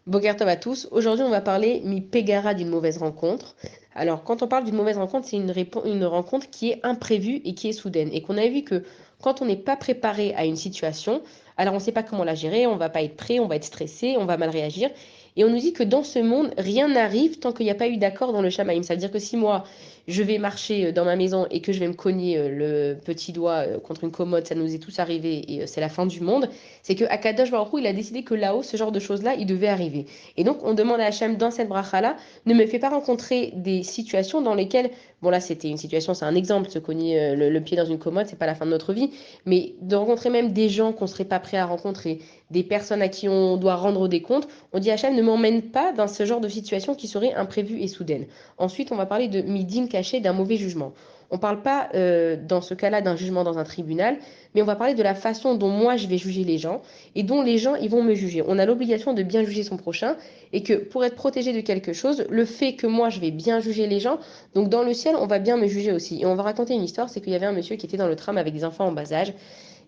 Boker Tov à tous. Aujourd'hui, on va parler mi pégara d'une mauvaise rencontre. Alors, quand on parle d'une mauvaise rencontre, c'est une rencontre qui est imprévue et qui est soudaine. Et qu'on a vu que quand on n'est pas préparé à une situation, alors on ne sait pas comment la gérer, on ne va pas être prêt, on va être stressé, on va mal réagir. Et on nous dit que dans ce monde, rien n'arrive tant qu'il n'y a pas eu d'accord dans le Shamaïm. Ça veut dire que si moi, je vais marcher dans ma maison et que je vais me cogner le petit doigt contre une commode, ça nous est tous arrivé et c'est la fin du monde, c'est que Akadosh Baruch Hu, il a décidé que là-haut, ce genre de choses-là, il devait arriver. Et donc, on demande à Hachem dans cette bracha-là, ne me fais pas rencontrer des situations dans lesquelles, bon là, c'était une situation, c'est un exemple, se cogner le pied dans une commode, c'est pas la fin de notre vie, mais de rencontrer même des gens qu'on serait pas prêt à rencontrer, des personnes à qui on doit rendre des comptes, on dit à Hachem, ne m'emmène pas dans ce genre de situation qui serait imprévue et soudaine. Ensuite, on va parler de midin caché, d'un mauvais jugement. On ne parle pas dans ce cas-là d'un jugement dans un tribunal, mais on va parler de la façon dont moi je vais juger les gens et dont les gens ils vont me juger. On a l'obligation de bien juger son prochain et que pour être protégé de quelque chose, le fait que moi je vais bien juger les gens, donc dans le ciel on va bien me juger aussi. Et on va raconter une histoire, c'est qu'il y avait un monsieur qui était dans le tram avec des enfants en bas âge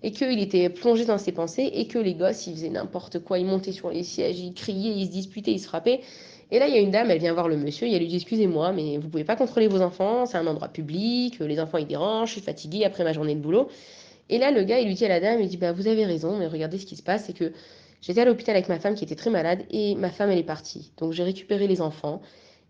et qu'il était plongé dans ses pensées et que les gosses ils faisaient n'importe quoi, ils montaient sur les sièges, ils criaient, ils se disputaient, ils se frappaient. Et là, il y a une dame, elle vient voir le monsieur et elle lui dit excusez-moi, mais vous pouvez pas contrôler vos enfants, c'est un endroit public, les enfants ils dérangent, je suis fatiguée après ma journée de boulot. Et là, le gars, il lui dit à la dame, il dit, bah, vous avez raison, mais regardez ce qui se passe, c'est que j'étais à l'hôpital avec ma femme qui était très malade et ma femme, elle est partie. Donc j'ai récupéré les enfants.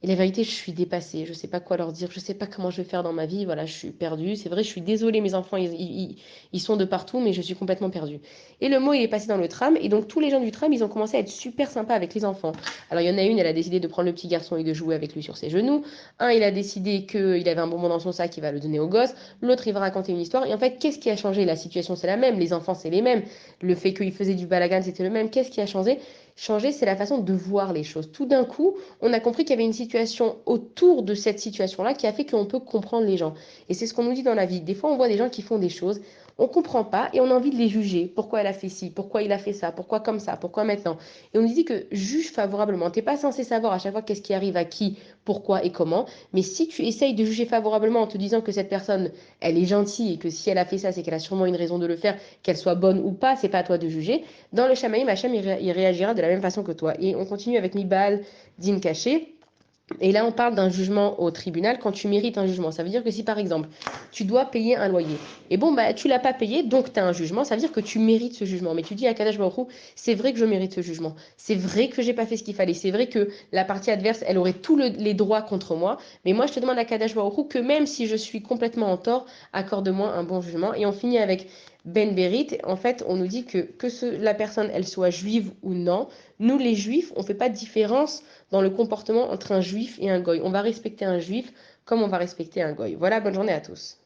Et la vérité, je suis dépassée. Je ne sais pas quoi leur dire. Je ne sais pas comment je vais faire dans ma vie. Voilà, je suis perdue. C'est vrai, je suis désolée, mes enfants, ils sont de partout, mais je suis complètement perdue. Et le mot, il est passé dans le tram. Et donc, tous les gens du tram, ils ont commencé à être super sympas avec les enfants. Alors, il y en a une, elle a décidé de prendre le petit garçon et de jouer avec lui sur ses genoux. Un, il a décidé qu'il avait un bonbon dans son sac, il va le donner au gosse. L'autre, il va raconter une histoire. Et en fait, qu'est-ce qui a changé? La situation, c'est la même. Les enfants, c'est les mêmes. Le fait qu'il faisait du balagan, c'était le même. Qu'est-ce qui a changé? Changer, c'est la façon de voir les choses. Tout d'un coup, on a compris qu'il y avait une situation autour de cette situation-là qui a fait qu'on peut comprendre les gens. Et c'est ce qu'on nous dit dans la vie. Des fois, on voit des gens qui font des choses, on ne comprend pas et on a envie de les juger. Pourquoi elle a fait ci? Pourquoi il a fait ça? Pourquoi comme ça? Pourquoi maintenant? Et on nous dit que juge favorablement. Tu n'es pas censé savoir à chaque fois qu'est-ce qui arrive à qui, pourquoi et comment. Mais si tu essayes de juger favorablement en te disant que cette personne, elle est gentille et que si elle a fait ça, c'est qu'elle a sûrement une raison de le faire, qu'elle soit bonne ou pas, c'est pas à toi de juger. Dans le Shamaïm, Hachem, il réagira de la même façon que toi. Et on continue avec Mibal, Din caché. Et là, on parle d'un jugement au tribunal quand tu mérites un jugement. Ça veut dire que si, par exemple, tu dois payer un loyer, et bon, bah, tu l'as pas payé, donc tu as un jugement, ça veut dire que tu mérites ce jugement. Mais tu dis à Kadash Baruch Hu, c'est vrai que je mérite ce jugement. C'est vrai que j'ai pas fait ce qu'il fallait. C'est vrai que la partie adverse, elle aurait tous les droits contre moi. Mais moi, je te demande à Kadash Baruch Hu que même si je suis complètement en tort, accorde-moi un bon jugement. Et on finit avec Ben Berit. En fait, on nous dit que la personne, elle soit juive ou non, nous, les juifs, on fait pas de différence dans le comportement entre un juif et un goy. On va respecter un juif comme on va respecter un goy. Voilà, bonne journée à tous.